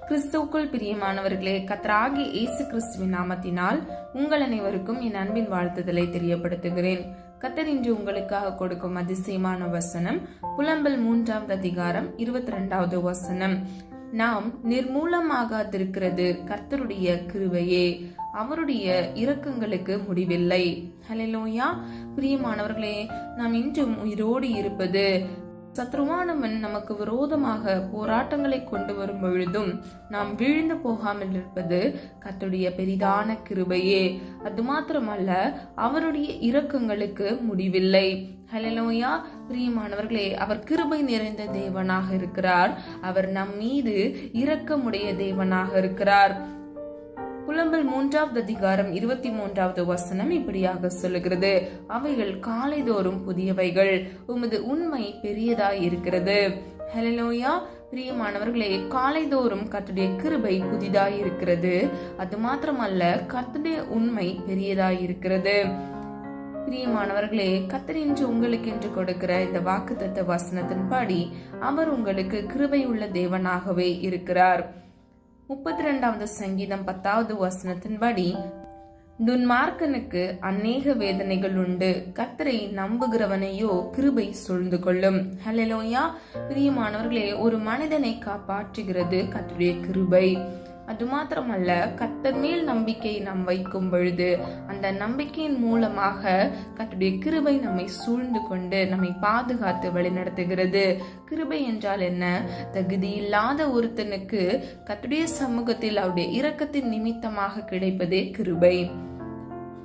கிறிஸ்துவுக்குள் பிரியமானவர்களே, கர்த்தராகிய இயேசு கிறிஸ்துவின் நாமத்தினால் உங்கள் அனைவருக்கும் என் அன்பின் வாழ்த்துதலை தெரியப்படுத்துகிறேன். கர்த்தர் இன்று உங்களுக்காக கொடுக்கும் அதிசயமான வசனம் புலம்பல் 3வது அதிகாரம் 22வது வசனம். நாம் நிர்மூலமாகாதிருக்கிறது கர்த்தருடைய கிருபையே, அவருடைய இரக்கங்களுக்கு முடிவில்லை. ஹல்லேலூயா. பிரியமானவர்களே, நாம் இன்றும் உயிரோடு இருப்பது, சத்ருவானவன் நமக்கு விரோதமாக போராட்டங்களை கொண்டு வரும் பொழுதும் நாம் வீழ்ந்து போகாமல் இருப்பது கர்த்தருடைய பெரிதான கிருபையே. அது மாத்திரமல்ல, அவருடைய இரக்கங்களுக்கு முடிவில்லை. ஹல்லேலூயா. பிரியமானவர்களே, அவர் கிருபை நிறைந்த தேவனாக இருக்கிறார். அவர் நம் மீது இரக்கமுடைய தேவனாக இருக்கிறார். புலம்பல் 3வது அதிகாரம் 23வது வசனம் இப்படியாக சொல்லுகிறது: அவைகள் காலைதோறும் புதியவைகள், உமது உண்மை பெரியதாய் இருக்கிறது. ஹல்லேலூயா. பிரியமானவர்களே, காலைதோறும் கர்த்தருடைய கிருபை புதிதாய் இருக்கிறது. அது மாத்திரமல்ல, கர்த்தருடைய உண்மை பெரியதாய் இருக்கிறது. பிரியமானவர்களே, கர்த்தர் இன்று உங்களுக்கு என்று கொடுக்கிற இந்த வாக்குத்தத்த வசனத்தின்படி அவர் உங்களுக்கு கிருபை உள்ள தேவனாகவே இருக்கிறார். 32வது சங்கீதம் 10வது வசனத்தின்படி, துன்மார்க்கனுக்கு அநேக வேதனைகள் உண்டு, கர்த்தரை நம்புகிறவனையோ கிருபை சூழ்ந்து கொள்ளும். ஹல்லேலூயா. பிரியமானவர்களே, ஒரு மனிதனை காப்பாற்றுகிறது கர்த்தருடைய கிருபை. அது மாத்திரமல்ல, கர்த்தர் மேல் நம்பிக்கை நாம் வைக்கும் பொழுது அந்த நம்பிக்கையின் மூலமாக கர்த்தருடைய கிருபை நம்மை சூழ்ந்து கொண்டு நம்மை பாதுகாத்து வழிநடத்துகிறது. கிருபை என்றால் என்ன? தகுதி இல்லாத ஒருத்தனுக்கு கர்த்தருடைய சமூகத்தில் அவருடைய இரக்கத்தின் நிமித்தமாக கிடைப்பதே கிருபை.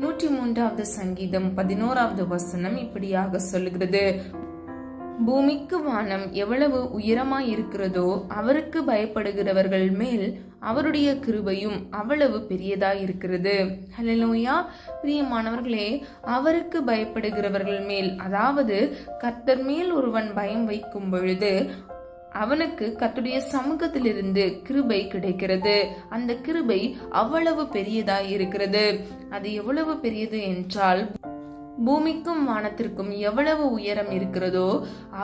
103வது சங்கீதம் 11வது வசனம் இப்படியாக சொல்லுகிறது: பூமிக்கு வானம் எவ்வளவு உயரமாய் இருக்கிறதோ, அவருக்கு பயப்படுகிறவர்கள் மேல் அவருடைய கிருபையும் அவ்வளவு பெரியதாய் இருக்கிறது. ஹல்லேலூயா. பிரியமானவர்களே, அவருக்கு பயப்படுகிறவர்கள் மேல், அதாவது கர்த்தர் மேல் ஒருவன் பயம் வைக்கும் பொழுது அவனுக்கு கர்த்தருடைய சமூகத்திலிருந்து கிருபை கிடைக்கிறது. அந்த கிருபை அவ்வளவு பெரியதாய் இருக்கிறது. அது எவ்வளவு பெரியது என்றால், பூமிக்கும் வானத்திற்கும் எவ்வளவு உயரம் இருக்கிறதோ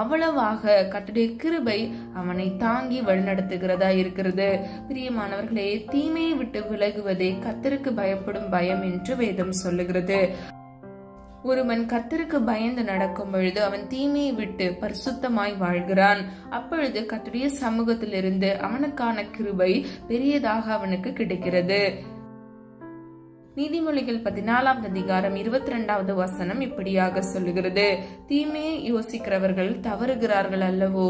அவ்வளவாக கர்த்தருடைய கிருபை அவனை தாங்கி வழிநடத்துகிறதா இருக்கிறது. பிரியமானவர்களே, தீமையை விட்டு விலகுவதே கர்த்தருக்கு பயப்படும் பயம் என்று வேதம் சொல்லுகிறது. ஒருவன் கர்த்தருக்கு பயந்து நடக்கும் பொழுது அவன் தீமையை விட்டு பரிசுத்தமாய் வாழ்கிறான். அப்பொழுது கர்த்தருடைய சமூகத்திலிருந்து அவனுக்கான கிருபை பெரியதாக அவனுக்கு கிடைக்கிறது. நீதிமொழிகள் 14வது அதிகாரம் 22வது வசனம் இப்படியாக சொல்லுகிறது: தீமையை யோசிக்கிறவர்கள் தவறுகிறார்கள் அல்லவோ,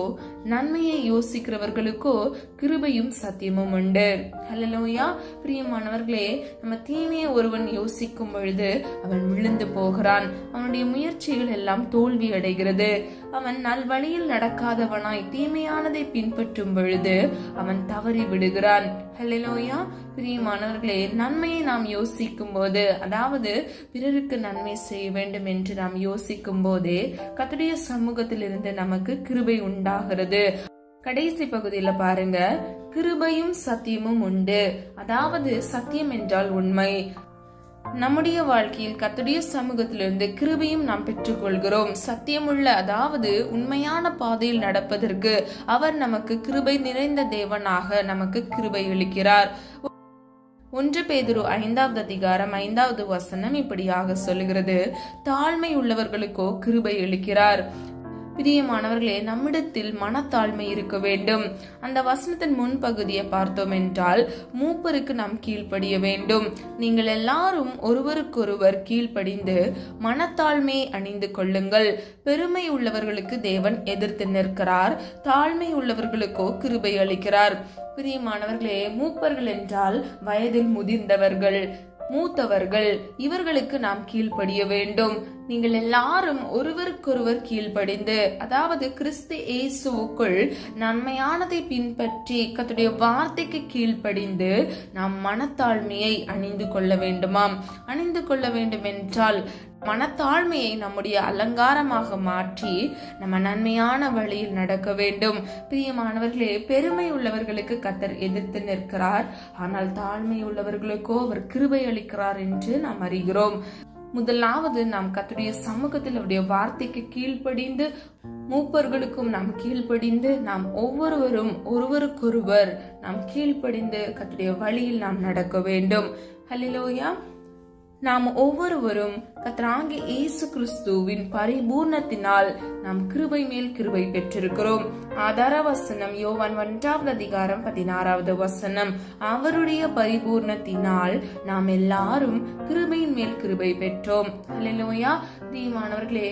நன்மையை யோசிக்கிறவர்களுக்கோ கிருபையும் சத்தியமும் உண்டு. ஹல்லேலூயா. பிரியமானவர்களே, நம்ம தீமையை ஒருவன் யோசிக்கும் பொழுது அவன் விழுந்து போகிறான். அவனுடைய முயற்சிகள் எல்லாம் தோல்வி அடைகிறது. அவன் நல்வழியில் நடக்காதவனாய் தீமையானதை பின்பற்றும் பொழுது அவன் தவறி விடுகிறான். ஹல்லேலூயா. பிரியமானவர்களே, நன்மையை நாம் யோசிக்கும் போது, அதாவது பிறருக்கு நன்மை செய்ய வேண்டும் என்று நாம் யோசிக்கும் போதே கர்த்தருடைய சமூகத்தில் இருந்து நமக்கு கிருபை உண்டாகிறது. கடைசி பகுதியில பாருங்க, கிருபையும் சத்தியமும் உண்டு. அதாவது சத்தியம் என்றால் உண்மை. நம்முடைய வாழ்க்கையில் கர்த்தருடைய சமூகத்திலிருந்து கிருபையும் நாம் பெற்றுக்கொள்கிறோம். சத்தியமுள்ள, அதாவது உண்மையான பாதையில் நடப்பதற்கு அவர் நமக்கு கிருபை நிறைந்த தேவனாக நமக்கு கிருபை அளிக்கிறார். 1 பேதுரு 5வது அதிகாரம் 5வது வசனம் இப்படியாக சொல்லுகிறது: தாழ்மை உள்ளவர்களுக்கோ கிருபை அளிக்கிறார். பிரியமானவர்களே, நம்மிடத்தில் மனத்தாழ்மை இருக்க வேண்டும். அந்த வசனத்தின் முன்பகுதியை பார்த்தோம் என்றால், மூப்பருக்கு நாம் கீழ்ப்படிய வேண்டும். நீங்கள் எல்லாரும் ஒருவருக்கொருவர் கீழ்ப்படிந்து மனத்தாழ்மையை அணிந்து கொள்ளுங்கள். பெருமை உள்ளவர்களுக்கு தேவன் எதிர்த்து நிற்கிறார், தாழ்மை உள்ளவர்களுக்கோ கிருபை அளிக்கிறார். பிரியமானவர்களே, மூப்பர்கள் என்றால் வயதில் முதிர்ந்தவர்கள், மூத்தவர்கள். இவர்களுக்கு நாம் கீழ்ப்படிய வேண்டும். நீங்கள் எல்லாரும் ஒருவருக்கொருவர் கீழ்ப்படிந்து, அதாவது கிறிஸ்து இயேசுவுக்குள் நன்மையானதை பின்பற்றி கர்த்தருடைய வார்த்தைக்கு கீழ்ப்படிந்து நாம் மனத்தாழ்மையை அணிந்து கொள்ள வேண்டுமாம். அணிந்து கொள்ள வேண்டும் என்றால் மனத்தாழ்மையை நம்முடைய அலங்காரமாக மாற்றி நம்ம நன்மையான வழியில் நடக்க வேண்டும். பிரியமானவர்களே, பெருமை உள்ளவர்களுக்கு கர்த்தர் எதிர்த்து நிற்கிறார், ஆனால் தாழ்மை உள்ளவர்களுக்கோ அவர் கிருபை அளிக்கிறார் என்று நாம் அறிகிறோம். முதலாவது நாம் கர்த்தருடைய சமூகத்தில் அவருடைய வார்த்தைக்கு கீழ்ப்படிந்து மூப்பர்களுக்கும் நாம் கீழ்ப்படிந்து நாம் ஒவ்வொருவரும் ஒருவருக்கொருவர் நாம் கீழ்ப்படிந்து கர்த்தருடைய வழியில் நாம் நடக்க வேண்டும். ஹல்லேலூயா. நாம் ஒவ்வொருவரும் கர்த்தராகிய இயேசு கிறிஸ்துவின் பரிபூர்ணத்தினால் நாம் கிருபை மேல் கிருபை பெற்றிருக்கிறோம். ஆதார வசனம் யோவான் 1:16 அவருடைய பரிபூர்ணத்தினால் நாம் எல்லாரும் கிருபையின் மேல் கிருபை பெற்றோம். ஹல்லேலூயா. பிரியமானவர்களே,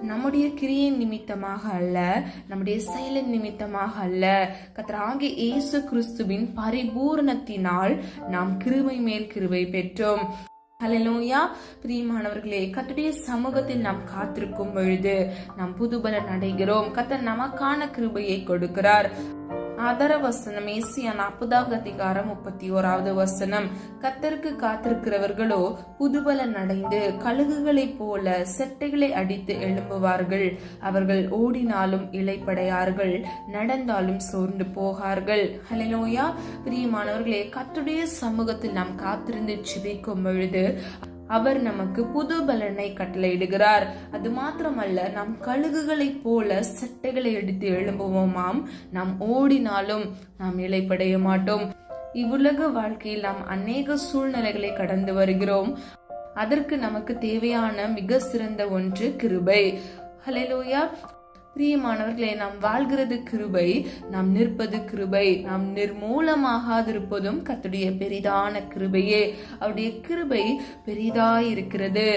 நம்முடைய கிரியின் நிமித்தமாக அல்ல, நம்முடைய செயலின் நிமித்தமாக அல்ல, கர்த்தராகிய இயேசு கிறிஸ்துவின் பரிபூர்ணத்தினால் நாம் கிருபை மேல் கிருபை பெற்றோம். ஹல்லேலூயா. பிரியமானவர்களே, கர்த்தருடைய சமூகத்தில் நாம் காத்திருக்கும் பொழுது நாம் புதுபலன் அடைகிறோம். கர்த்தர் நமக்கான கிருபையை கொடுக்கிறார். ஆதார வசனம் ஏசியா 40:31 கர்த்தருக்கு காத்திருக்கிறவர்களோ புதுபலன் அடைந்து கழுகுகளைப் போல செட்டைகளை அடித்து எழும்புவார்கள். அவர்கள் ஓடினாலும் இளைப்படையார்கள், நடந்தாலும் சோர்ந்து போகார்கள். ஹல்லேலூயா. பிரியமானவர்களே, கர்த்தருடைய சமூகத்தில் நாம் காத்திருந்து ஜெபிக்கும் பொழுது அவர் நமக்கு புது பலனை கட்டளையிடுகிறார். அது மாத்திரமல்ல, நாம் கழுகுகளை போல செட்டைகளை எடுத்து எழும்புவோமாம். நாம் ஓடினாலும் நாம் இளைப்படைய மாட்டோம். இவ்வுலக வாழ்க்கையில் நாம் அநேக சூழ்நிலைகளை கடந்து வருகிறோம். அதற்கு நமக்கு தேவையான மிக சிறந்த ஒன்று கிருபை. ஹல்லேலூயா. பிரியமானவர்களே, நாம் வாழ்கிறது கிருபை, நாம் நிற்பது கிருபை, நாம் நிர்மூலமாகாதிருப்பதும் கர்த்தருடைய பெரிதான கிருபையே. அவருடைய கிருபை பெரிதாய் இருக்கிறது.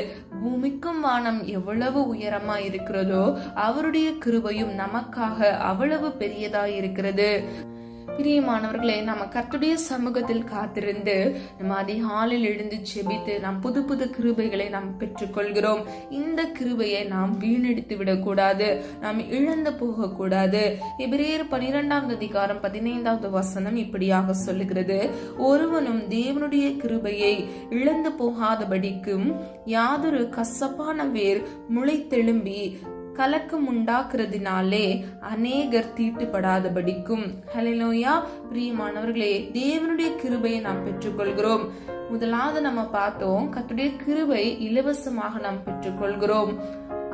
பூமிக்கும் வானம் எவ்வளவு உயரமாய் இருக்கிறதோ அவருடைய கிருபையும் நமக்காக அவ்வளவு பெரியதாய் இருக்கிறது. பிரியமானவர்களே, நம்ம கர்த்தருடைய சமூகத்தில் காத்திருந்து நம்ம அதிகாலையில் எழுந்து ஜெபித்து நாம் புது புது கிருபைகளை நாம் பெற்றுக்கொள்கிறோம். இந்த கிருபையை நாம் வீணடித்து விடக்கூடாது, நாம் இழந்து போக கூடாது. எபிரேயர் 12:15 இப்படியாக சொல்லுகிறது, ஒருவனும் தேவனுடைய கிருபையை இழந்து போகாதபடிக்கும் யாதொரு கசப்பான வேர் முளைத்தெழும்பி கலக்கம் உண்டாக்குறதுனாலே அநேகர் தீட்டுப்படாதபடிக்கும். ஹல்லேலூயா. பிரியமானவர்களே, தேவனுடைய கிருபையை நாம் பெற்றுக்கொள்கிறோம். முதலாவது நம்ம பார்த்தோம், கர்த்தருடைய கிருபை இலவசமாக நாம் பெற்றுக்கொள்கிறோம்.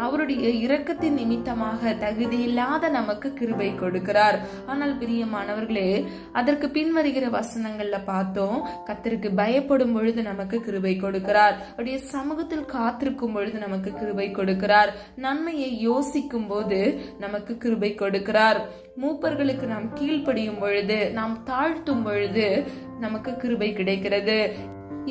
அவருடைய இரக்கத்தின் நிமித்தமாக தகுதியில்லாத நமக்கு கிருபை கொடுக்கிறார். ஆனால் பிரியமானவர்களே, அதற்கு பின்வருகிற வசனங்கள்ல பார்த்தோம், கர்த்தருக்கு பயப்படும் பொழுது நமக்கு கிருபை கொடுக்கிறார். அவருடைய சமூகத்தில் காத்திருக்கும் பொழுது நமக்கு கிருபை கொடுக்கிறார். நன்மையை யோசிக்கும் போது நமக்கு கிருபை கொடுக்கிறார். மூப்பர்களுக்கு நாம் கீழ்ப்படியும் பொழுது, நாம் தாழ்த்தும் பொழுது நமக்கு கிருபை கிடைக்கிறது.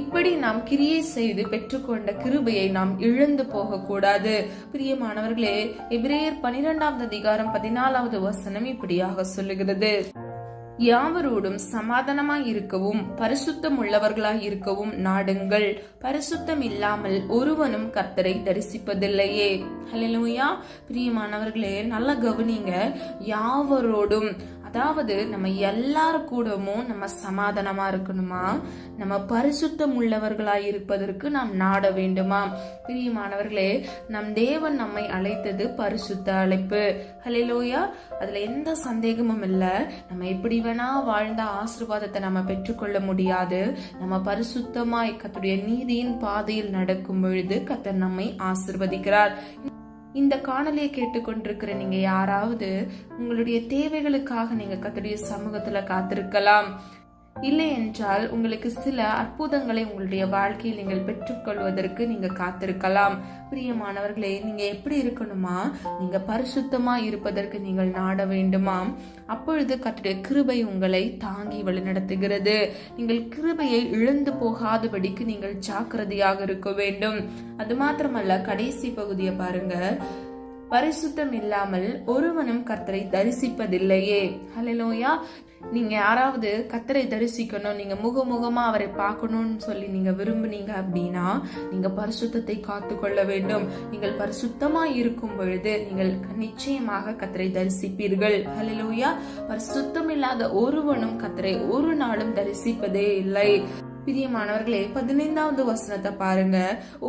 இப்படி நாம் கிரியை செய்து பெற்றுக்கொண்ட கிருபையை நாம் இழந்து போக கூடாது. பிரியமானவர்களே, எபிரேயர் 12:14 இப்படியாக சொல்லுகிறது, யாவரோடும் சமாதானமாய் இருக்கவும் பரிசுத்தம் உள்ளவர்களாய் இருக்கவும் நாடுங்கள். பரிசுத்தம் இல்லாமல் ஒருவனும் கர்த்தரை தரிசிப்பதில்லையே. ஹல்லேலூயா. பிரியமானவர்களே, நல்லா கவனிங்க. யாவரோடும், அதாவது நம்ம எல்லாரு கூடவும் நம்ம சமாதானமா இருக்கணுமா, நம்ம பரிசுத்தம் உள்ளவர்களாய் இருப்பதற்கு நாம் நாட வேண்டுமா? பிரியமானவர்களே, நம் தேவன் நம்மை அழைத்தது பரிசுத்த அழைப்பு. ஹல்லேலூயா. அதுல எந்த சந்தேகமும் இல்ல. நம்ம எப்படி வேணா வாழ்ந்த ஆசீர்வாதத்தை நம்ம பெற்றுக்கொள்ள முடியாது. நம்ம பரிசுத்தமாய் கர்த்தருடைய நீதியின் பாதையில் நடக்கும் பொழுது கர்த்தர் நம்மை ஆசீர்வதிக்கிறார். இந்த காணொலியை கேட்டுக்கொண்டிருக்கிற நீங்க யாராவது உங்களுடைய தேவைகளுக்காக நீங்க கர்த்தருடைய சமூகத்துல காத்திருக்கலாம். இல்லை என்றால் உங்களுக்கு சில அற்புதங்களை உங்களுடைய வாழ்க்கையில் நீங்கள் பெற்றுக்கொள்வதற்கு நீங்க காத்திருக்கலாம். பிரியமானவர்களே, நீங்க எப்படி இருக்கணுமா, நீங்க பரிசுத்தமா இருப்பதற்கு நீங்கள் நாட வேண்டுமா? அப்பொழுது கர்த்தருடைய கிருபை உங்களை தாங்கி வழிநடத்துகிறது. நீங்கள் கிருபையை இழந்து போகாதபடிக்கு நீங்கள் ஜாக்கிரதையாக இருக்க வேண்டும். அது மாத்திரமல்ல, கடைசி பகுதியை பாருங்க, பரிசுத்தம் இல்லாமல் ஒருவனும் கர்த்தரை தரிசிப்பதில்லையே. ஹல்லேலூயா. நீங்க யாராவது கர்த்தரை தரிசிக்கணும், நீங்க முகமுகமா அவரை பார்க்கணும்னு சொல்லி நீங்க விரும்புனீங்க அப்படின்னா நீங்க பரிசுத்தத்தை காத்து கொள்ள வேண்டும். நீங்கள் பரிசுத்தமா இருக்கும் பொழுது நீங்கள் நிச்சயமாக கர்த்தரை தரிசிப்பீர்கள். ஹல்லேலூயா. பரிசுத்தம் இல்லாத ஒருவனும் கர்த்தரை ஒரு நாளும் தரிசிப்பதே இல்லை. பிரியமானவர்களே, 15 பாருங்க,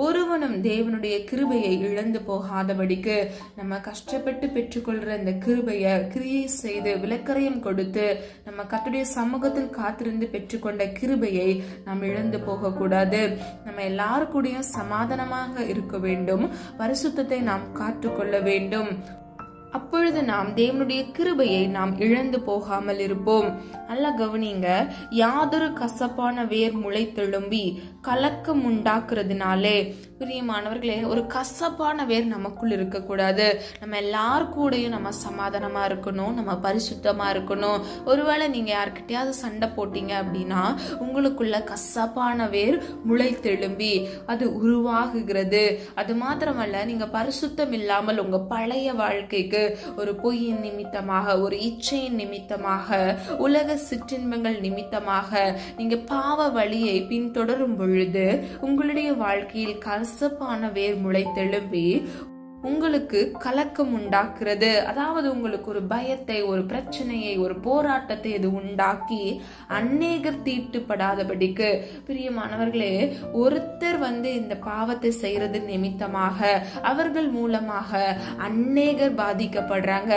ஒருவனும் தேவனுடைய கிருபையை இழந்து போகாதபடிக்கு நம்ம கஷ்டப்பட்டு பெற்றுக்கொள்ற இந்த கிருபையை கிரியை செய்து விலக்கரையும் கொடுத்து நம்ம கர்த்தருடைய சமூகத்தில் காத்திருந்து பெற்றுக்கொண்ட கிருபையை நாம் இழந்து போக கூடாது. நம்ம எல்லாரு கூடயும் சமாதானமாக இருக்க வேண்டும். பரிசுத்தத்தை நாம் காத்துக்கொள்ள வேண்டும். அப்பொழுது நாம் தேவனுடைய கிருபையை நாம் இழந்து போகாமல் இருப்போம். நல்லா கவனிங்க, யாதொரு கசப்பான வேர் முளை தெழும்பி கலக்கம் உண்டாக்குறதுனாலே. பிரியமானவர்களே, ஒரு கசப்பான வேர் நமக்குள் இருக்கக்கூடாது. நம்ம எல்லார் கூடயும் நம்ம சமாதானமா இருக்கணும், நம்ம பரிசுத்தமா இருக்கணும். ஒருவேளை நீங்க யார்கிட்டயாவது சண்டை போட்டீங்க அப்படின்னா உங்களுக்குள்ள கசப்பான வேர் முளை தெழும்பி அது உருவாகுகிறது. அது மாத்திரமல்ல, நீங்க பரிசுத்தம் இல்லாமல் உங்க பழைய வாழ்க்கைக்கு ஒரு பொய்யின் நிமித்தமாக, ஒரு இச்சையின் நிமித்தமாக, உலக சிற்றின்பங்கள் நிமித்தமாக நீங்க பாவ வழியை பின்தொடரும் பொழுது உங்களுடைய வாழ்க்கையில் கசப்பான வேர் முளை தெழும்பி உங்களுக்கு கலக்கம் உண்டாக்குறது. அதாவது உங்களுக்கு ஒரு பயத்தை, ஒரு பிரச்சனையை, ஒரு போராட்டத்தை இது உண்டாக்கி அநேகர் தீட்டுப்படாதபடிக்கு. பிரியமானவர்களே, ஒருத்தர் இந்த பாவத்தை செய்யறது நிமித்தமாக அவர்கள் மூலமாக அநேகர் பாதிக்கப்படுறாங்க,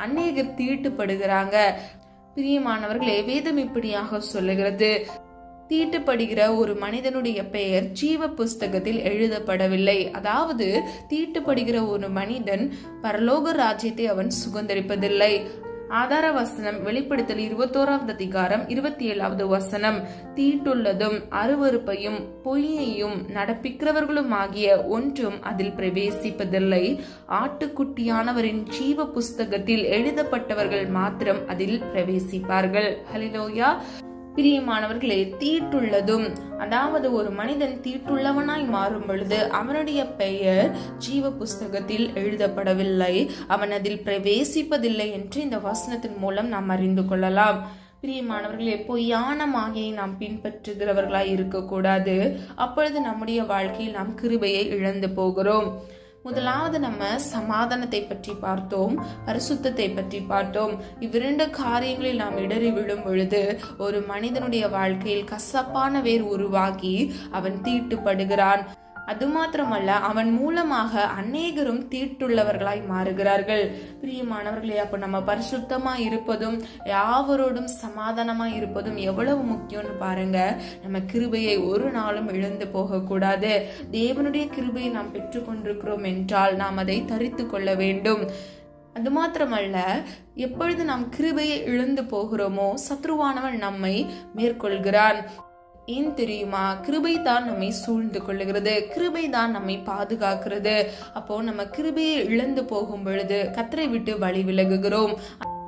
அநேகர் தீட்டுப்படுகிறாங்க. பிரியமானவர்களே, வேதம் இப்படியாக சொல்லுகிறது, தீட்டுப்படுகிற ஒரு மனிதனுடைய பெயர் ஜீவ புஸ்தகத்தில் எழுதப்படவில்லை. அதாவது தீட்டுப்படுகிற ஒரு மனிதன் பரலோக ராஜ்யத்தை அவன் சுதந்தரிப்பதில்லை. ஆதார வசனம் வெளிப்படுத்தல் 21வது அதிகாரம் 27வது வசனம். தீட்டுள்ளதும் அருவருப்பையும் பொய்யையும் நடப்பிக்கிறவர்களும் ஆகிய ஒன்றும் அதில் பிரவேசிப்பதில்லை. ஆட்டுக்குட்டியானவரின் ஜீவ புஸ்தகத்தில் எழுதப்பட்டவர்கள் மாத்திரம் அதில் பிரவேசிப்பார்கள். ஹல்லேலூயா. பிரியமானவர்களே, தீட்டுள்ளதும், அதாவது ஒரு மனிதன் தீட்டுள்ளவனாய் மாறும் பொழுது அவனுடைய பெயர் ஜீவ புஸ்தகத்தில் எழுதப்படவில்லை, அவன் அதில் பிரவேசிப்பதில்லை என்று இந்த வசனத்தின் மூலம் நாம் அறிந்து கொள்ளலாம். பிரியமானவர்களே, பொய்யான மாயையை நாம் பின்பற்றுகிறவர்களாய் இருக்கக்கூடாது. அப்பொழுது நம்முடைய வாழ்க்கையில் நாம் கிருபையை இழந்து போகிறோம். முதலாவது நம்ம சமாதானத்தை பற்றி பார்த்தோம், பரிசுத்தத்தை பற்றி பார்த்தோம். இவ்விரண்டு காரியங்களில் நாம் இடறி விழும் பொழுது ஒரு மனிதனுடைய வாழ்க்கையில் கசப்பான வேர் உருவாகி அவன் தீட்டுப்படுகிறான். அது மாத்திரமல்ல, அவன் மூலமாக அநேகரும் தீட்டுள்ளவர்களாய் மாறுகிறார்கள். பிரியமானவர்களே, அப்ப நம்ம பரிசுத்தமா இருப்பதும் யாவரோடும் சமாதானமா இருப்பதும் எவ்வளவு முக்கியம்னு பாருங்க. நம்ம கிருபையை ஒரு நாளும் இழந்து போக கூடாது. தேவனுடைய கிருபையை நாம் பெற்றுக்கொண்டிருக்கிறோம் என்றால் நாம் அதை தரித்து கொள்ள வேண்டும். அது மாத்திரமல்ல, எப்பொழுது நாம் கிருபையை இழந்து போகிறோமோ சத்ருவானவன் நம்மை மேற்கொள்கிறான். ஏன் தெரியுமா? கிருபை தான் நம்மை சூழ்ந்து கொள்ளுகிறது, கிருபை தான் நம்மை பாதுகாக்கிறது. அப்போ நம்ம கிருபையை இழந்து போகும் பொழுது கர்த்தரை விட்டு வழி விலகுகிறோம்.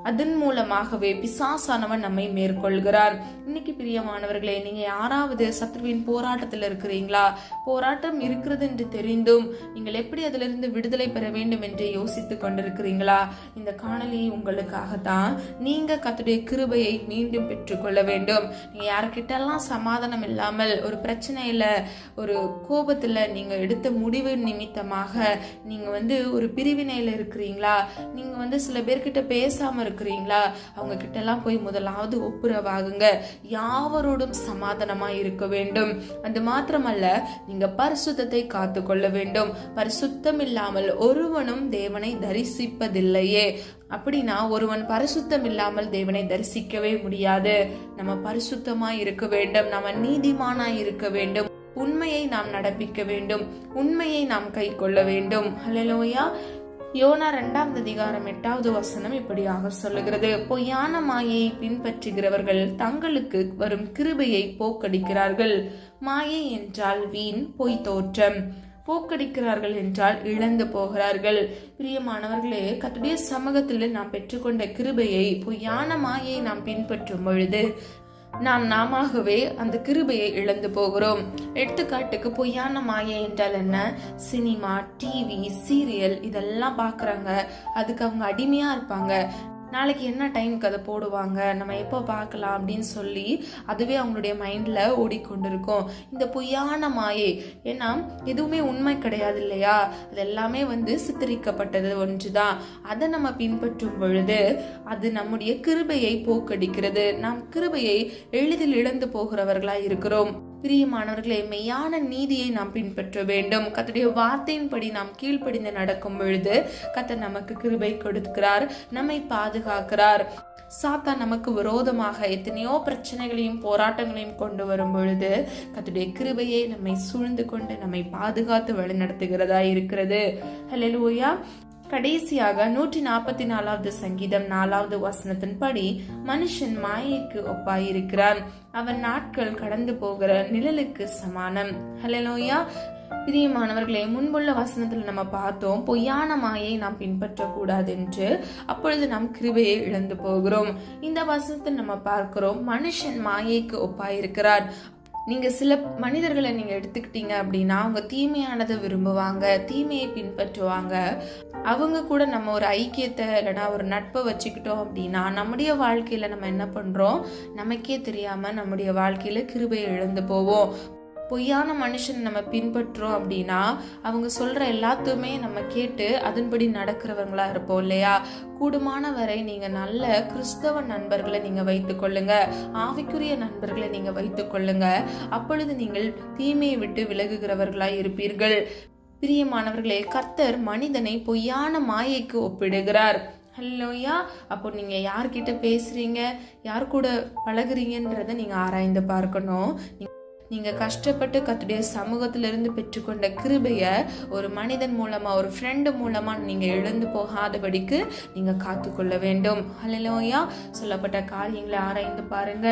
அதன் மூலமாகவே பிசாசானவன் நம்மை மேற்கொள்கிறான். இன்னைக்கு பிரியமானவர்களே, நீங்க யாராவது சத்ருவின் போராட்டத்தில் இருக்கிறீங்களா? போராட்டம் இருக்கிறது என்று தெரிந்தும் நீங்கள் எப்படி அதிலிருந்து விடுதலை பெற வேண்டும் என்று யோசித்து கொண்டிருக்கிறீங்களா? இந்த காணொளி உங்களுக்காகத்தான். நீங்க கர்த்தருடைய கிருபையை மீண்டும் பெற்றுக்கொள்ள வேண்டும். நீங்க யாருக்கிட்டெல்லாம் சமாதானம் இல்லாமல், ஒரு பிரச்சனையில, ஒரு கோபத்துல நீங்க எடுத்த முடிவு நிமித்தமாக நீங்க ஒரு பிரிவினையில இருக்கிறீங்களா? நீங்க சில பேர்கிட்ட பேசாம இருக்கிறீங்களா? அவங்க கிட்ட எல்லாம் போய் முதலாவது ஒப்புரவாகுங்க. யாவரோடும் சமாதானமா இருக்க வேண்டும். அது மாத்திரமல்ல, நீங்க பரிசுத்தத்தை காத்து கொள்ள வேண்டும். பரிசுத்தம் இல்லாமல் ஒருவனும் தேவனை தரிசிப்பதில்லையே. அப்படின்னா ஒருவன் பரிசுத்தம் இல்லாமல் தேவனை தரிசிக்கவே முடியாது. நம்ம பரிசுத்தமாய் இருக்க வேண்டும், நம்ம நீதிமானாய் இருக்க வேண்டும், உண்மையை நாம் நடப்பிக்க வேண்டும், உண்மையை நாம் கை கொள்ள வேண்டும். ஹல்லேலூயா. யோனா 2வது அதிகாரம் 8வது வசனம் இப்படியாக சொல்லுகிறது, பொய்யான மாயையை பின்பற்றுகிறவர்கள் தங்களுக்கு வரும் கிருபையை போக்கடிக்கிறார்கள். மாயை என்றால் வீண், பொய் தோற்றம். போக்கடிக்கிறார்கள் என்றால் இழந்து போகிறார்கள். பிரியமானவர்களே, கர்த்தருடைய சமூகத்தில் நாம் பெற்றுக்கொண்ட கிருபையை, பொய்யான மாயை நாம் பின்பற்றும் பொழுது நாமாகவே அந்த கிருபையை இழந்து போகிறோம். எடுத்துக்காட்டுக்கு, பொய்யான மாயை என்றால் என்ன? சினிமா, டிவி, சீரியல் இதெல்லாம் பாக்குறாங்க, அதுக்கு அவங்க அடிமையா இருப்பாங்க. நாளைக்கு என்ன டைமுக்கு அதை போடுவாங்க, நம்ம எப்போ பார்க்கலாம் அப்படின்னு சொல்லி அதுவே அவங்களுடைய மைண்ட்ல ஓடிக்கொண்டிருக்கும். இந்த பொய்யான மாயை, ஏன்னா எதுவுமே உண்மை கிடையாது இல்லையா? அது எல்லாமே சித்தரிக்கப்பட்டது ஒன்றுதான். அதை நம்ம பின்பற்றும் பொழுது அது நம்முடைய கிருபையை போக்கடிக்கிறது. நாம் கிருபையை எளிதில் இழந்து போகிறவர்களா இருக்கிறோம். பிரியமானவர்களே, மெய்யான நீதியை நாம் பின்பற்ற வேண்டும். கர்த்தருடைய வார்த்தையின்படி நாம் கீழ்ப்படிந்து நடக்கும் பொழுது கர்த்தர் நமக்கு கிருபை கொடுக்கிறார், நம்மை பாதுகாக்கிறார். சாத்தான் நமக்கு விரோதமாக எத்தனையோ பிரச்சனைகளையும் போராட்டங்களையும் கொண்டு வரும் பொழுது கர்த்தருடைய கிருபையை நம்மை சூழ்ந்து கொண்டு நம்மை பாதுகாத்து வழி நடத்துகிறதா இருக்கிறது. ஹல்லேலூயா. கடைசியாக 144வது சங்கீதம் 4வது வசனத்தின்படி மனுஷன் மாயைக்கு ஒப்பாயிருக்கிறான், அவன் நாட்கள் கடந்து போகிற நிழலுக்கு சமானம். ஹல்லேலூயா. பிரியமானவர்களே, முன்புள்ள வசனத்தில் நம்ம பார்த்தோம் பொய்யான மாயை நாம் பின்பற்றக்கூடாது என்று. அப்பொழுது நாம் கிருபையை இழந்து போகிறோம். இந்த வசனத்தில் நம்ம பார்க்கிறோம் மனுஷன் மாயைக்கு ஒப்பாயிருக்கிறார். நீங்க சில மனிதர்களை நீங்க எடுத்துக்கிட்டீங்க அப்படின்னா அவங்க தீமையானதை விரும்புவாங்க, தீமையை பின்பற்றுவாங்க. அவங்க கூட நம்ம ஒரு ஐக்கியத்தை இல்லைன்னா ஒரு நட்பை வச்சுக்கிட்டோம் அப்படின்னா நம்முடைய வாழ்க்கையில நம்ம என்ன பண்றோம், நமக்கே தெரியாம நம்முடைய வாழ்க்கையில கிருபையை இழந்து போவோம். பொய்யான மனுஷன் நம்ம பின்பற்றோம் அப்படின்னா அவங்க சொல்ற எல்லாத்தையுமே நம்ம கேட்டு அதன்படி நடக்கிறவங்களா இருப்போம் இல்லையா. கூடுமான வரை நீங்க நல்ல கிறிஸ்தவ நண்பர்களை நீங்க வைத்துக் கொள்ளுங்க, ஆவிக்குரிய நண்பர்களை நீங்க வைத்துக் கொள்ளுங்க. அப்பொழுது நீங்கள் தீமையை விட்டு விலகுகிறவர்களாய் இருப்பீர்கள். பிரியமானவர்களே, கர்த்தர் மனிதனை பொய்யான மாயைக்கு ஒப்பிடுகிறார். ஹல்லேலூயா. அப்போ நீங்க யார்கிட்ட பேசுறீங்க, யார் கூட பழகுறீங்கன்றத நீங்க ஆராய்ந்து பார்க்கணும். நீங்க கஷ்டப்பட்டு கர்த்தருடைய சமூகத்திலிருந்து பெற்றுக்கொண்ட கிருபைய ஒரு மனிதன் மூலமா, ஒரு ஃப்ரெண்டு மூலமா நீங்க இழந்து போகாதபடிக்கு நீங்க காத்துக்கொள்ள வேண்டும். ஹல்லேலூயா. சொல்லப்பட்ட காரியங்களை ஆராய்ந்து பாருங்க.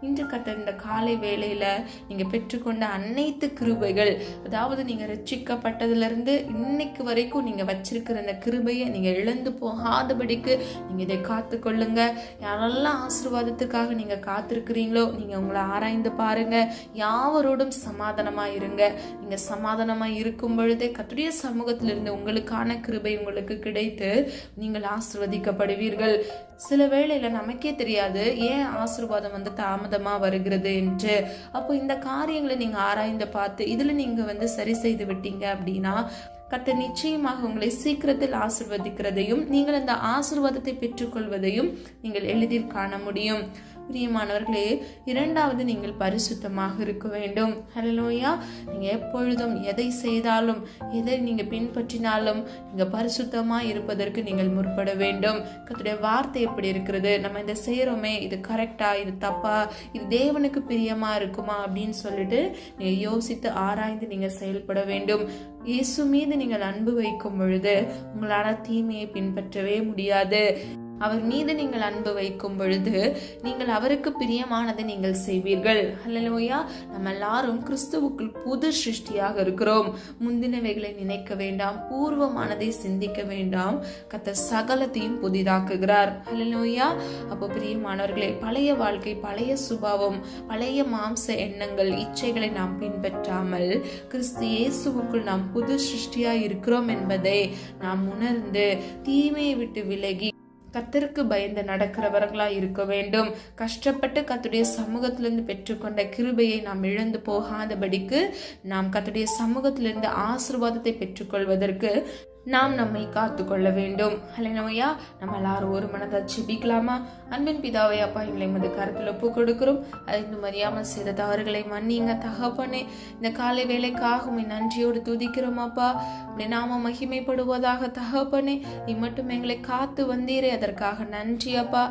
இன்று கர்த்தர் இந்த காலை வேளையில நீங்க பெற்றுக்கொண்ட அனைத்து கிருபைகள், அதாவது நீங்க ரட்சிக்கப்பட்டதிலிருந்து இன்னைக்கு வரைக்கும் நீங்க வச்சிருக்கிற இந்த கிருபையை நீங்க இழந்து போகாதபடிக்கு நீங்க இதை காத்துக்கொள்ளுங்க. யாரெல்லாம் ஆசீர்வாதத்துக்காக நீங்க காத்திருக்கிறீங்களோ நீங்க உங்களை ஆராய்ந்து பாருங்க. யாவரோடும் சமாதானமா இருங்க. நீங்க சமாதானமா இருக்கும் பொழுதே கர்த்தருடைய சமூகத்திலிருந்து உங்களுக்கான கிருபை உங்களுக்கு கிடைத்து நீங்கள் ஆசீர்வதிக்கப்படுவீர்கள். சில வேளையில நமக்கே தெரியாது ஏன் ஆசீர்வாதம் தாமதமா வருகிறது என்று. அப்போ இந்த காரியங்களை நீங்க ஆராய்ந்து பார்த்து இதுல நீங்க சரி செய்து விட்டீங்க அப்படின்னா கர்த்தர் நிச்சயமாக உங்களை சீக்கிரத்தில் ஆசீர்வதிக்கிறதையும் நீங்கள் அந்த ஆசீர்வாதத்தை பெற்றுக்கொள்வதையும் நீங்கள் எளிதில் காண முடியும். பிரியமானவர்களே, இரண்டாவது நீங்கள் பரிசுத்தமாக இருக்க வேண்டும். ஹல்லேலூயா. நீங்க எப்பொழுதும் எதை செய்தாலும் எதை நீங்க பின்பற்றினாலும் நீங்க பரிசுத்தமா இருப்பதற்கு நீங்கள் முற்பட வேண்டும். கர்த்தருடைய வார்த்தை எப்படி இருக்கிறது, நம்ம இதை செய்யறோமே, இது கரெக்டா, இது தப்பா, இது தேவனுக்கு பிரியமா இருக்குமா அப்படின்னு சொல்லிட்டு நீங்க யோசித்து ஆராய்ந்து நீங்க செயல்பட வேண்டும். இயேசு மீது நீங்கள் அன்பு வைக்கும் பொழுது உங்களால தீமையை பின்பற்றவே முடியாது. அவர் மீது நீங்கள் அன்பு வைக்கும் பொழுது நீங்கள் அவருக்கு பிரியமானதை நீங்கள் செய்வீர்கள். ஹல்லேலூயா. நம்ம எல்லாரும் கிறிஸ்துவுக்குள் புது சிருஷ்டியாக இருக்கிறோம். முந்தினவைகளை நினைக்க வேண்டாம், பூர்வமானதை சிந்திக்க வேண்டாம். கர்த்தர் சகலத்தையும் புதிதாக்குகிறார். ஹல்லேலூயா. அப்போ பிரியமானவர்களே, பழைய வாழ்க்கை, பழைய சுபாவம், பழைய மாம்ச எண்ணங்கள், இச்சைகளை நாம் பின்பற்றாமல் கிறிஸ்து இயேசுவுக்குள் நாம் புது சிருஷ்டியாய் இருக்கிறோம் என்பதை நாம் உணர்ந்து தீமையை விட்டு விலகி கர்த்தருக்கு பயந்து நடக்கிறவர்களா இருக்க வேண்டும். கஷ்டப்பட்டு கர்த்தருடைய சமூகத்திலிருந்து பெற்றுக்கொண்ட கிருபையை நாம் இழந்து போகாதபடிக்கு நாம் கர்த்தருடைய சமூகத்திலிருந்து ஆசீர்வாதத்தை பெற்றுக்கொள்வதற்கு நாம் நம்மை காத்து கொள்ள வேண்டும். ஹல்லேலூயா. நம்ம எல்லாரும் ஒரு மனதை ஜெபிக்கலாமா? அன்பின் பிதாவே, அப்பா, எங்களை மது கருத்தில் ஒப்பு கொடுக்கிறோம். அதை இன்னும் அறியாமல் செய்த தவறுகளை மன்னிங்க தகப்பனே. இந்த காலை வேலைக்காக உம்மை நன்றியோடு துதிக்கிறோம் அப்பா. உம்முடைய நாமம் மகிமைப்படுவதாக தகப்பனே. இம்மட்டும் எங்களை காத்து வந்தீரே, அதற்காக நன்றி அப்பா.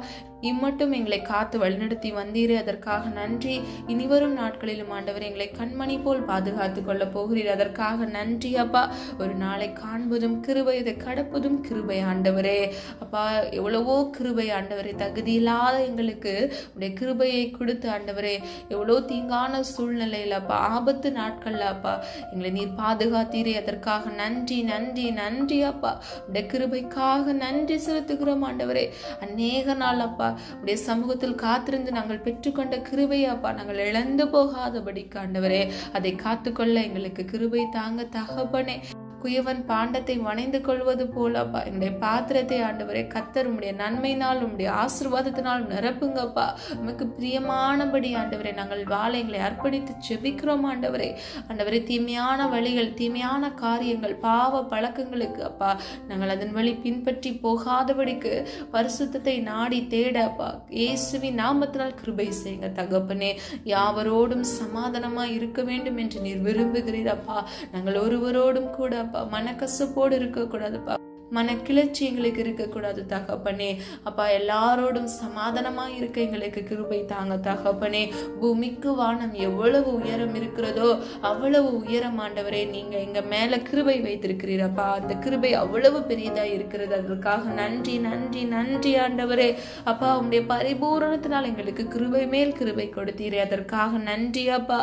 இம்மட்டும் எங்களை காத்து வழிநடத்தி வந்தீரே, அதற்காக நன்றி. இனிவரும் நாட்களிலும் ஆண்டவர் எங்களை கண்மணி போல் பாதுகாத்து கொள்ள போகிறீர், அதற்காக நன்றி அப்பா. ஒரு நாளை காண்பதும் கிருபை, இதை கடப்பதும் கிருபை ஆண்டவரே. அப்பா, எவ்வளவோ கிருபை ஆண்டவரே. தகுதியில்லாத எங்களுக்கு உடைய கிருபையை கொடுத்து ஆண்டவரே, எவ்வளோ தீங்கான சூழ்நிலையில் அப்பா, ஆபத்து நாட்கள்ல அப்பா எங்களை நீர் பாதுகாத்தீரே, அதற்காக நன்றி நன்றி நன்றி அப்பா. உடைய கிருபைக்காக நன்றி செலுத்துகிறோம் ஆண்டவரே. அநேக நாள் அப்பா உடைய சமூகத்தில் காத்திருந்து நாங்கள் பெற்றுக்கொண்ட கிருபை அப்பா நாங்கள் இழந்து போகாதபடிக்கு ஆண்டவரே அதை காத்துக்கொள்ள எங்களுக்கு கிருபை தாங்க தகப்பனே. குயவன் பாண்டத்தை வணைந்து கொள்வது போலப்பா எங்களுடைய பாத்திரத்தை ஆண்டவரே கர்த்தர் உம்முடைய நன்மையினால் உம்முடைய ஆசீர்வாதத்தினால் நிரப்புங்கப்பா. உமக்கு பிரியமானபடி ஆண்டவரே நாங்கள் வாழ எங்களை அர்ப்பணித்து ஜெபிக்கிறோம் ஆண்டவரே. ஆண்டவரே, தீமையான வழிகள், தீமையான காரியங்கள், பாவ பழக்கங்களுக்கு அப்பா நாங்கள் அதன் வழி பின்பற்றி போகாதபடிக்கு பரிசுத்தத்தை நாடி தேட அப்பா இயேசுவின் நாமத்தினால் கிருபை செய்யுங்க தகப்பனே. யாவரோடும் சமாதானமா இருக்க வேண்டும் என்று நீர் விரும்புகிறீரப்பா. நாங்கள் ஒருவரோடும் கூட மனக்கசப்போடு இருக்க கூடாதுப்பா. மனக்கிளர்ச்சி எங்களுக்கு இருக்கக்கூடாது தகப்பனே. அப்பா, எல்லாரோடும் சமாதானமா இருக்க எங்களுக்கு கிருபை தாங்க தகப்பனே. பூமிக்கு வானம் எவ்வளவு உயரம் இருக்கிறதோ அவ்வளவு உயரம் ஆண்டவரே நீங்க எங்க மேல கிருபை வைத்திருக்கிறீரப்பா. அந்த கிருபை அவ்வளவு பெரியதா இருக்கிறது. அதற்காக நன்றி நன்றி நன்றி ஆண்டவரே. அப்பா, உங்களுடைய பரிபூரணத்தினால் எங்களுக்கு கிருபை மேல் கிருபை கொடுத்தீரே, அதற்காக நன்றி அப்பா.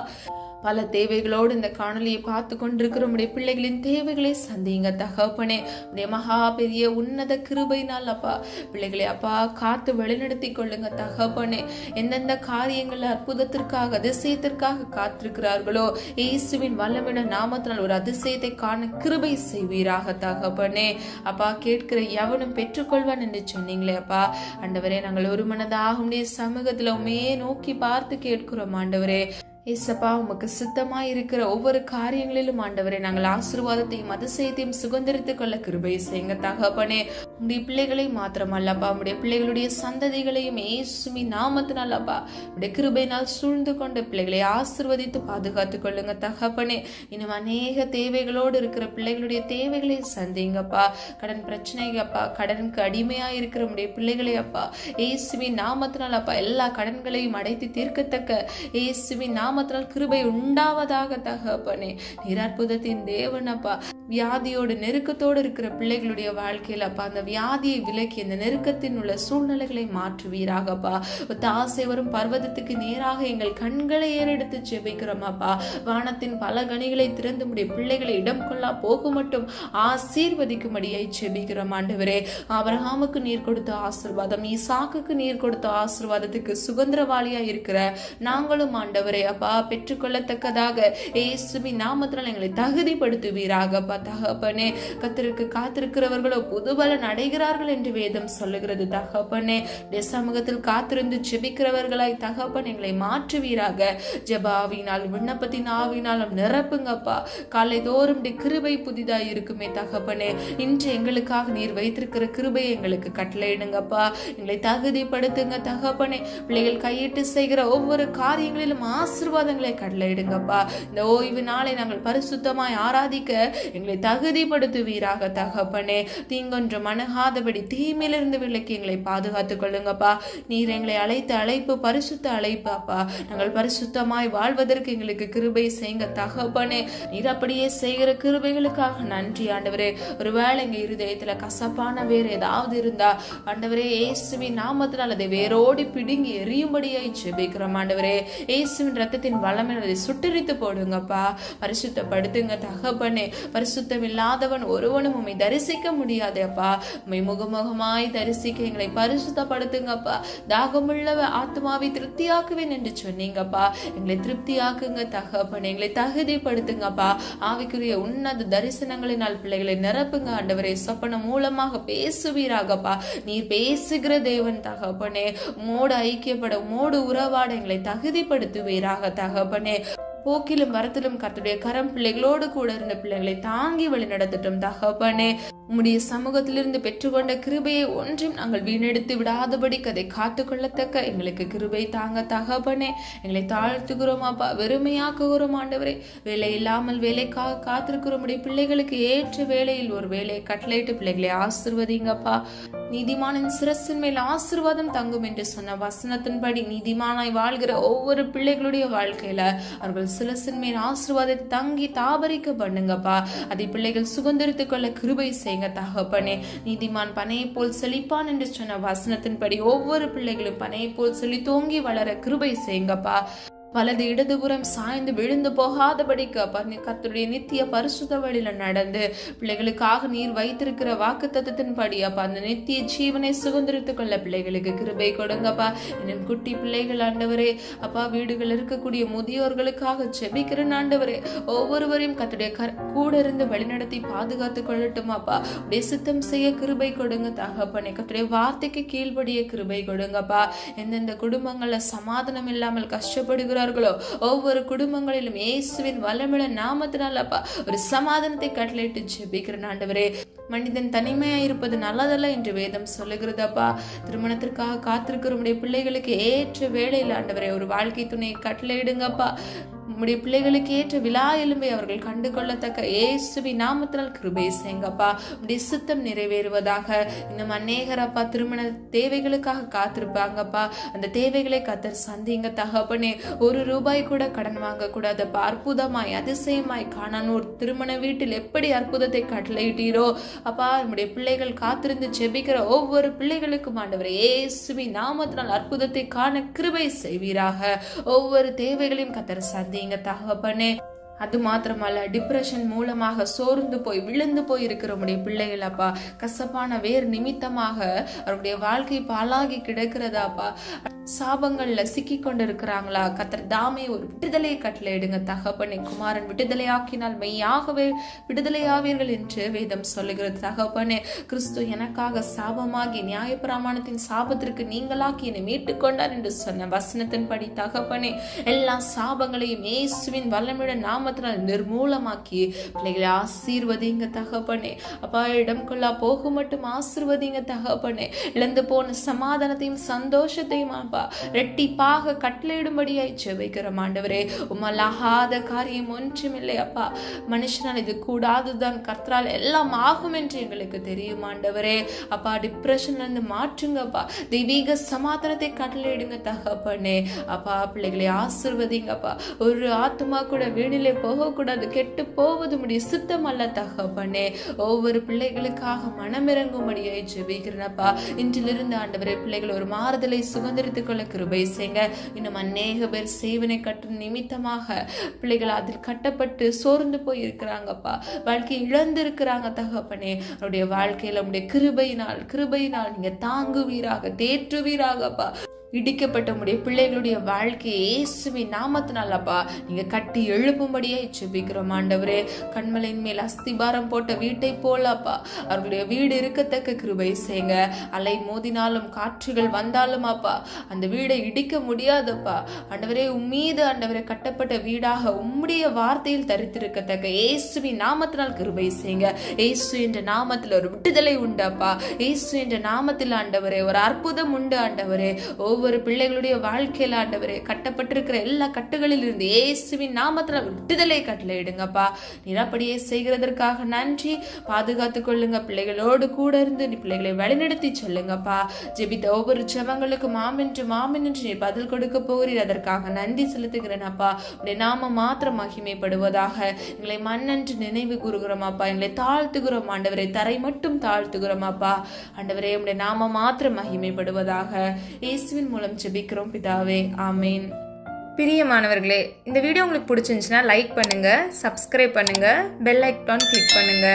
பல தேவைகளோடு இந்த காணொலியை பார்த்து கொண்டிருக்கிற உடைய பிள்ளைகளின் தேவைகளை சந்திங்க தகப்பனே. உடைய மகா பெரிய உன்னத கிருபையினால் அப்பா பிள்ளைகளை அப்பா காத்து வழிநடத்தி கொள்ளுங்க தகப்பனே. எந்தெந்த காரியங்கள் அற்புதத்திற்காக அதிசயத்திற்காக காத்திருக்கிறார்களோ இயேசுவின் வல்லமையுள்ள நாமத்தினால் ஒரு அதிசயத்தை காண கிருபை செய்வீராக தகப்பனே. அப்பா, கேட்கிற எவனும் பெற்றுக்கொள்வான் என்று சொன்னீங்களே அப்பா. ஆண்டவரே, நாங்கள் ஒரு மனதாக உடைய சமூகத்துல உண்மையே நோக்கி பார்த்து கேட்கிறோம் ஆண்டவரே. ஏசப்பா, உமக்கு சித்தமா இருக்கிற ஒவ்வொரு காரியங்களிலும் ஆண்டவரே நாங்கள் ஆசீர்வாதத்தையும் அதிசயத்தையும் சுதந்திரித்துக் கொள்ள கிருபை செய்யுங்க தகப்பனே. உடைய பிள்ளைகளை மாத்திரமல்லப்பா, உடைய பிள்ளைகளுடைய சந்ததிகளையும் இயேசுவின் நாமத்தினால் அப்பா உடைய கிருபையினால் சூழ்ந்து கொண்ட பிள்ளைகளை ஆசீர்வதித்து பாதுகாத்துக் கொள்ளுங்க தகப்பனே. இன்னும் அநேக தேவைகளோடு இருக்கிற பிள்ளைகளுடைய தேவைகளை சந்திங்கப்பா. கடன் பிரச்சனை அப்பா, கடனுக்கு அடிமையா இருக்கிற உடைய பிள்ளைகளை அப்பா இயேசுவின் நாமத்தினால் அப்பா எல்லா கடன்களையும் அடைத்து தீர்க்கத்தக்க இயேசுவின் நாமத்தினால் கிருபை உண்டாவதாக தகப்பனே. நீர் அற்புதத்தின் தேவன் அப்பா. வியாதியோடு நெருக்கத்தோடு இருக்கிற பிள்ளைகளுடைய வாழ்க்கையில் அப்பா அந்த வியாதியை விலக்கி அந்த நெருக்கத்தின் உள்ள சூழ்நிலைகளை மாற்றுவீராகப்பா. ஆசை வரும் பர்வதத்துக்கு நேராக எங்கள் கண்களை ஏறெடுத்து ஜெபிக்கிறோம் அப்பா. வானத்தின் பல கனிகளை திறந்து முடிய பிள்ளைகளை இடம் கொள்ளா போக மட்டும் ஆசீர்வதிக்கும்படியாய் ஜெபிக்கிறோம் ஆண்டவரே. ஆபிரகாமுக்கு நீர் கொடுத்த ஆசீர்வாதம், ஈசாக்குக்கு நீர் கொடுத்த ஆசீர்வாதத்துக்கு சுதந்திரவாளியா இருக்கிற நாங்களும் ஆண்டவரே அப்பா பெற்றுக்கொள்ளத்தக்கதாக இயேசுவின் நாமத்தினால் எங்களை தகுதிப்படுத்துவீராக தகப்பனே. கர்த்தருக்கு காத்திருக்கிறவர்களோ புதுபலன் அடைகிறார்கள் என்று வேதம் சொல்லுகிறது தகப்பனே. சமூகத்தில் காத்திருந்து ஜெபிக்கிறவர்களாய் தகப்பன் எங்களை மாற்றுவீராக. ஜெபாவினால் விண்ணப்பத்தின் ஆவினாலும் நிரப்புங்கப்பா. காலை தோறும் கிருபை புதிதாய் இருக்குமே தகப்பனே. இன்று எங்களுக்காக நீர் வைத்திருக்கிற கிருபையை எங்களுக்கு கட்டளையிடுங்கப்பா. எங்களை தகுதிப்படுத்துங்க தகப்பனே. பிள்ளைகள் கையிட்டு செய்கிற ஒவ்வொரு காரியங்களிலும் ஆசீர்வாதங்களை கட்டளையிடுங்கப்பா. இந்த ஓய்வு நாளை நாங்கள் பரிசுத்தமாய் ஆராதிக்க எங்களை தகுதிப்படுத்துவீராக தகப்பனே. தீங்கொன்றும் அணுகாதபடி தீமையிலிருந்து விலக்கி எங்களை பாதுகாத்துக் கொள்ளுங்கப்பா. நீர் எங்களை அழைத்த அழைப்பு பரிசுத்த அழைப்பு அப்பா. நாங்கள் பரிசுத்தமாய் வாழ்வதற்கு எங்களுக்கு கிருபை செய்யுங்க தகப்பனே. நீர் அப்படியே செய்கிற கிருபைகளுக்காக நன்றி ஆண்டவரே. ஒருவேளை எங்க இருதயத்துல கசப்பான வேறு ஏதாவது இருந்தா ஆண்டவரே இயேசுவின் நாமத்தினால் அதை வேரோடி பிடுங்கி எரியும்படியாய் ஜெபிக்கிறோம் ஆண்டவரே. இயேசுவின் ரத்தத்தின் வல்லமையை அதை சுட்டரித்து போடுங்கப்பா. பரிசுத்தப்படுத்துங்க தகப்பனே. பரிசுத்தம் இல்லாதவன் ஒருவனும் உம்மை தரிசிக்க முடியாது அப்பா. உம்மை முகமுகமாய் தரிசிக்க எங்களை பரிசுத்தப்படுத்துங்கப்பா. தாகமுள்ள ஆத்மாவை திருப்தியாக்குவேன் என்று சொன்னீங்கப்பா. எங்களை திருப்தியாக்குங்க தகப்பனே. எங்களை தகுதிப்படுத்துங்கப்பா. ஆவிக்குரிய உன்னத தரிசனங்களினால் பிள்ளைகளை நிரப்புங்க ஆண்டவரே. சொப்பனம் மூலமாக பேசுவீராகப்பா. நீர் பேசுகிற தேவன் தகப்பனே. மோடு ஐக்கியப்பட மோடு உறவாட எங்களை தகுதிப்படுத்துவீராக தகப்பனே. போக்கிலும் வரத்திலும் கர்த்தருடைய கரம் பிள்ளைகளோடு கூட இருந்த பிள்ளைகளை தாங்கி வழி நடத்தட்டும் தகப்பனே. உம்முடைய சமூகத்திலிருந்து பெற்றுக்கொண்ட கிருபையை ஒன்றும் நாங்கள் வீணெடுத்து விடாதபடி அதை காத்துக்கொள்ளத்தக்க எங்களுக்கு கிருபை தாங்க தகப்பனே. எங்களை தாழ்த்துகிறோம் அப்பா. வெறுமையாக்குகிறோம் ஆண்டவரே. வேலை இல்லாமல் வேலைக்காக காத்திருக்கிறோம் உடைய பிள்ளைகளுக்கு ஏற்ற வேலையில் ஒரு வேலையை கட்டளையிட்டு பிள்ளைகளை ஆசீர்வதிங்கப்பா. நீதிமானின் சிரசின் மேல் ஆசீர்வாதம் தங்கும் என்று சொன்ன வசனத்தின்படி நீதிமானாய் வாழ்கிற ஒவ்வொரு பிள்ளைகளுடைய வாழ்க்கையில அவர்கள் சிரசின் மேல் ஆசீர்வாதத்தை தங்கி தாபரிக்க பண்ணுங்கப்பா. அதை பிள்ளைகள் சுதந்திரித்துக் கொள்ள கிருபை செய்யுங்க தகப்பனே. நீதிமான் பனையை போல் செழிப்பான் என்று சொன்ன வசனத்தின்படி ஒவ்வொரு பிள்ளைகளும் பனையை போல் செழித்தோங்கி வளர கிருபை செய்யுங்கப்பா. வலது இடதுபுறம் சாய்ந்து விழுந்து போகாதபடிக்கு கர்த்தருடைய நித்திய பரிசுத்த வழியில நடந்து பிள்ளைகளுக்காக நீர் வைத்திருக்கிற வாக்கு தத்தத்தின்படி அப்பா அந்த நித்திய ஜீவனை சுதந்திரித்துக் கொள்ள பிள்ளைகளுக்கு கிருபை கொடுங்கப்பா. இன்னும் குட்டி பிள்ளைகள் ஆண்டவரே அப்பா, வீடுகள் இருக்கக்கூடிய முதியோர்களுக்காக ஜெபிக்கிற ஆண்டவரே, ஒவ்வொருவரையும் கர்த்தருடைய கூட இருந்து வழிநடத்தி பாதுகாத்துக் கொள்ளட்டும் அப்பா. உடைய சித்தம் செய்ய கிருபை கொடுங்க தகப்பனே. கர்த்தருடைய வார்த்தைக்கு கீழ்படிய கிருபை கொடுங்கப்பா. எந்தெந்த குடும்பங்கள்ல சமாதானம் இல்லாமல் கஷ்டப்படுகிறார் ஒவ்வொரு குடும்பங்களிலும் இயேசுவின் வல்லமையுள்ள நாமத்தினால் அப்பா ஒரு சமாதானத்தை கட்டளையிட்டு ஜெபிக்கிறேன் ஆண்டவரே. மனிதன் தனிமையா இருப்பது நல்லதல்ல என்று வேதம் சொல்லுகிறது அப்பா. திருமணத்திற்காக காத்திருக்கிற பிள்ளைகளுக்கு ஏற்ற வேளையில் ஆண்டவரே ஒரு வாழ்க்கை துணையை கட்டளையிடுங்கப்பா. உம்முடைய பிள்ளைகளுக்கு ஏற்ற விழா எலும்பை அவர்கள் கண்டு கொள்ளத்தக்க இயேசுவின் நாமத்தினால் கிருபை செய்யுங்கப்பா. உம்முடைய சித்தம் நிறைவேறுவதாக. இன்னும் அநேகர் அப்பா திருமண தேவைகளுக்காக காத்திருப்பாங்கப்பா. அந்த தேவைகளை கத்தர் சந்திங்க தகப்பனே. ₹1 கூட கடன் வாங்க கூடாதப்பா. அற்புதமாய் அதிசயமாய் காணானூர் திருமண வீட்டில் எப்படி அற்புதத்தை கட்டளையிட்டீரோ அப்பா, நம்முடைய பிள்ளைகள் காத்திருந்து ஜெபிக்கிற ஒவ்வொரு பிள்ளைகளுக்கும் ஆண்டவரே இயேசுவின் நாமத்தினால் அற்புதத்தை காண கிருபை செய்வீராக. ஒவ்வொரு தேவைகளையும் கத்தர் சந்திங்க தகப்பனே. அது மாத்திரமல்ல, டிப்ரெஷன் மூலமாக சோர்ந்து போய் விழுந்து போய் இருக்கிறவங்களுடைய பிள்ளைகள் அப்பா, கசப்பான வேறு நிமித்தமாக அவருடைய வாழ்க்கை பாலாகி கிடக்கிறதாப்பா, சாபங்கள்ல சிக்கி கொண்டு இருக்கிறாங்களா, கத்தர் தாமே ஒரு விடுதலையை கட்டளையிடுங்க தகப்பனே. குமாரன் விடுதலையாக்கினால் மெய்யாகவே விடுதலையாவீர்கள் என்று வேதம் சொல்லுகிறது தகப்பனே. கிறிஸ்து எனக்காக சாபமாகி நியாயப்பிரமாணத்தின் சாபத்திற்கு நீங்களாக்கி என்னை மீட்டுக் கொண்டார் என்று சொன்ன வசனத்தின்படி தகப்பனே, எல்லா சாபங்களையும் இயேசுவின் வல்லமையுடன் நாமத்தினால் நிர்மூலமாக்கி பிள்ளைகளை ஆசீர்வதிங்க தகப்பனே. அப்பா, இடம் கொள்ளா போக மட்டும் ஆசீர்வதிங்க தகப்பனே. இழந்து போன சமாதானத்தையும் சந்தோஷத்தையும் ரெட்டிப்பாக கட்டளையிடும்படியாய் ஜெபிக்கிறோம் ஆண்டவரே. உம்மலாகாத காரியம் ஒன்றுமில்லை அப்பா. மனுஷனால் இது கூடாதுதான், கர்த்தரால் எல்லாம் ஆகும் என்று எங்களுக்கு தெரியும் ஆண்டவரே. அப்பா, டிப்ரெஷன்ல இருந்து மாற்றுங்கப்பா. தெய்வீக சமாதானத்தை கட்டளையிடுங்க தகப்பனே. அப்பா, பிள்ளைகளை ஆசீர்வதிங்கப்பா. ஒரு ஆத்மா கூட வீணிலே போகக்கூடாது, கெட்டு போவது முடிய சித்தம் அல்ல தகப்பனே. ஒவ்வொரு பிள்ளைகளுக்காக மனமிறங்கும்படியாய் ஜெபிக்கிறேனப்பா. இன்றிலிருந்து ஆண்டவரே பிள்ளைகள் ஒரு மாறுதலை சுதந்திரித்துக் கொள்ள கிருபை செய்யுங்க. இன்னும் அநேக பேர் சேவனை கட்டும் நிமித்தமாக பிள்ளைகள் அதில் கட்டப்பட்டு சோர்ந்து போய் இருக்கிறாங்கப்பா. வாழ்க்கை இழந்து இருக்கிறாங்க தகப்பனே. அவருடைய வாழ்க்கையில உடைய கிருபையினால் நீங்க தாங்குவீராக, தேற்றுவீராகப்பா. இடிக்கப்பட்ட உடைய பிள்ளைகளுடைய வாழ்க்கையை இயேசுவின் நாமத்தினால் அப்பா நீங்க கட்டி எழுப்பும்படியே ஜெபிக்கிறோம் ஆண்டவரே. கண்மலையின் மேல் அஸ்திபாரம் போட்ட வீட்டை போல அப்பா அவர்களுடைய வீடு இருக்கத்தக்க கிருபை செய்யுங்க. அலை மோதினாலும் காற்றுகள் வந்தாலும் அப்பா அந்த வீடை இடிக்க முடியாதப்பா ஆண்டவரே. உம்மீது ஆண்டவரே கட்டப்பட்ட வீடாக உம்முடைய வார்த்தையில் தரித்திருக்கத்தக்க இயேசுவின் நாமத்தினால் கிருபை செய்யுங்க. இயேசு என்ற நாமத்தில் ஒரு விடுதலை உண்டு அப்பா. இயேசு என்ற நாமத்தில் ஆண்டவரே ஒரு அற்புதம் உண்டு ஆண்டவரே. ஒவ்வொரு பிள்ளைகளுடைய வாழ்க்கையில் ஆண்டவரே கட்டப்பட்டிருக்கிற எல்லா கட்டுகளில் இருந்து இயேசுவின் நாமத்துல விடுதலை கட்டளையிடுங்கப்பா. நிராப்படியே செய்கிறதற்காக நன்றி. பாதுகாத்துக் கொள்ளுங்க. பிள்ளைகளோடு கூட இருந்து நீ பிள்ளைகளை வழிநடத்தி சொல்லுங்கப்பா. ஜெபித்த ஒவ்வொரு ஜெபங்களுக்கு மாமென்று நீ பதில் கொடுக்க போகிறீர். அதற்காக நன்றி செலுத்துகிறேன் அப்பா. உடைய நாம மாத்திரம் மகிமைப்படுவதாக. எங்களை மண்ணென்று நினைவு கூறுகிறோம் அப்பா. எங்களை தாழ்த்துகிறோம் ஆண்டவரை. தரை மட்டும் தாழ்த்துகிறோம் அப்பா. ஆண்டவரே உடைய நாம மாத்திரம் மகிமைப்படுவதாக. இயேசுவின் மூலம் ஜெபிக்கிறோம் பிதாவே, ஆமேன். பிரியமானவர்களே, இந்த வீடியோ உங்களுக்கு பிடிச்சிருந்துச்சுன்னா லைக் பண்ணுங்க, சப்ஸ்கிரைப் பண்ணுங்க, பெல் ஐகான் கிளிக் பண்ணுங்க.